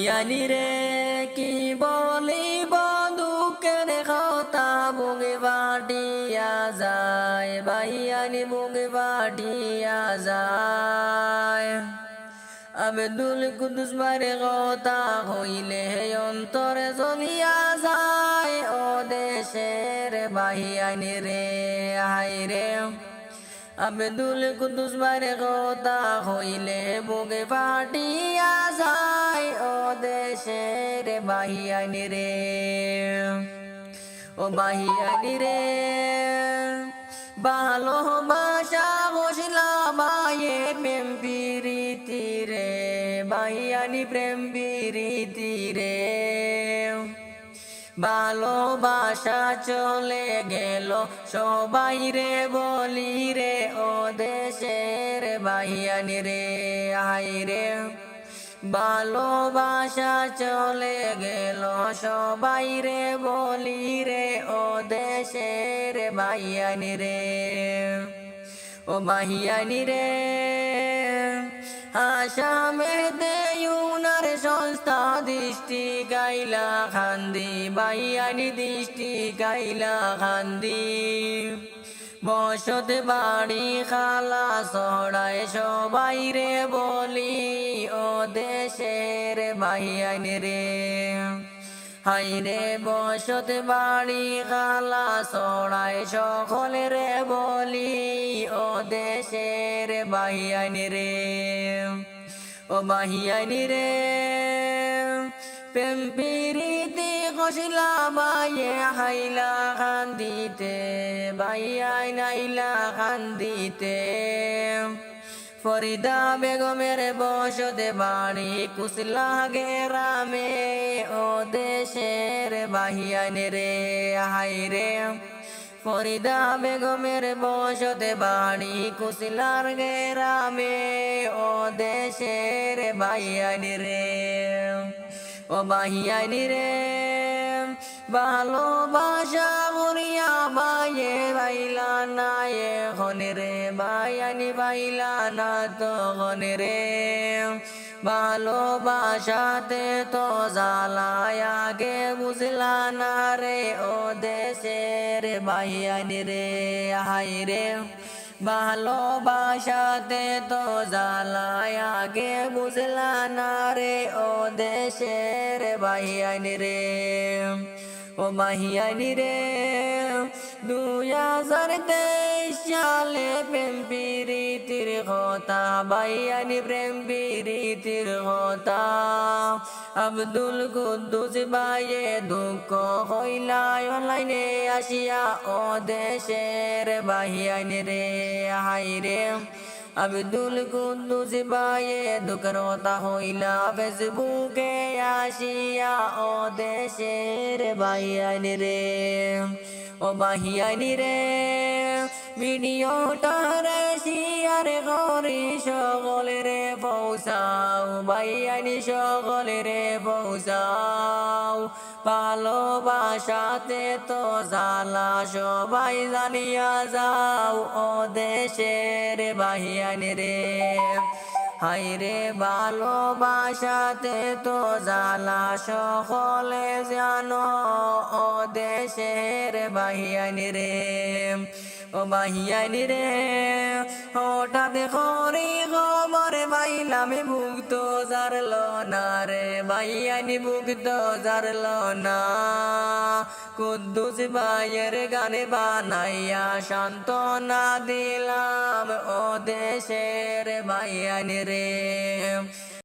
ভাইয়ানি রে কি বলিব দুঃখের কথা বুকে বাটিয়া যায় ভাইয়ানি বুকে বাটিয়া যায় আব্দুল কুদ্দুস মারে কথা হইলে অন্তরে জ্বলিয়া যায় ও দেশের ভাইয়ানি রে হায় রে আব্দুল কুদ্দুস মারে কথা হইলে বুকে ফাটিয়া যায় ও দেশের ভাইয়ানি রে ও ভাইয়ানি রে ভালোবাসা বসলা মায়ে প্রেম প্রীতি রে ভাইয়ানি প্রেম প্রীতি রে ভালোবাসা চলে গেল সবাই রে বলি রে ও দেশের ভাইয়ানি রে হায় রে ভালোবাসা চলে গেল সবাই রে বলি রে ও দেশের ভাইয়ানি রে ও ভাইয়ানি রে আসামেতে উনার সংস্থা দৃষ্টি গাইলা খান্দি ভাইয়ানি দৃষ্টি গাইলা খান্দি বসত বাড়ি খালা সড়ায় সবাই রে বলি ও দেশের ভাইয়ানি রে হাই রে বসত বাড়ি খালা সড়ায় সকলে রে বলি ও দেশের ভাইয়ানি রে ও ভাইয়ানি রে প্রেম প্রীতি কষিলা মায়ে হাইলা কান্দিতে ভাইয়াই নাইলা কান্দিতে ফরিদা বেগমের বসতে বাড়ি কুশলা গেরামে ও দেশের ভাইয়ানি রে হায় রে ফরিদা বেগমের বসতে বাড়ি কুশলার গেরামে ও দেশের ভাইয়ানি রে ও ভাইয়ানি রে ভালোবাসা মরিয়া মায়ে বাইলা না এখন রে ভাইয়ানি বাইলা না তখন রে ভালোবাসাতে তো জ্বালায় আগে বুঝলা না রে ও দেশের ভাইয়ানি রে হায় রে ভালোবাসাতে তো জ্বালায় আগে বুঝলা না রে ও দেশের ভাইয়ানি রে ও ভাইয়ানি রে 2023 সালে প্রেম প্রীতির কথা ভাইয়ানি প্রেম প্রীতির কথা আব্দুল কুদ্দুস ভাইয়ে দুঃখ হইলা অনলাইনে আসিয়া ও দেশের ভাইয়ানি রে হায় রে আব্দুল কুদ্দুস ভাইয়ে দুঃখের কথা হইলা ফেসবুকে আসিয়া ও দেশের ভাইয়ানি রে ও ভাইয়ানি রে ভিডিওটারে শেয়ার করি সকলে রে পৌঁছাও ভাইয়ানি সকলে রে পৌঁছাও ভালোবাসাতে তো জ্বালা সবাই জানিয়া যাও ও দেশের ভাইয়ানি রে হায় রে ভালোবাসাতে তো জ্বালা সকলে জানো ও দেশের ভাইয়ানি রে ও ভাইয়ানি রে হঠাৎ করি খবর পাইলাম ভুক্ত জারল না রে ভাইয়ানি ভুক্ত জারল না কুদ্দুস ভাইয়ের গানে বানাইয়া সান্ত্বনা দিলাম ও দেশের ভাইয়ানি রে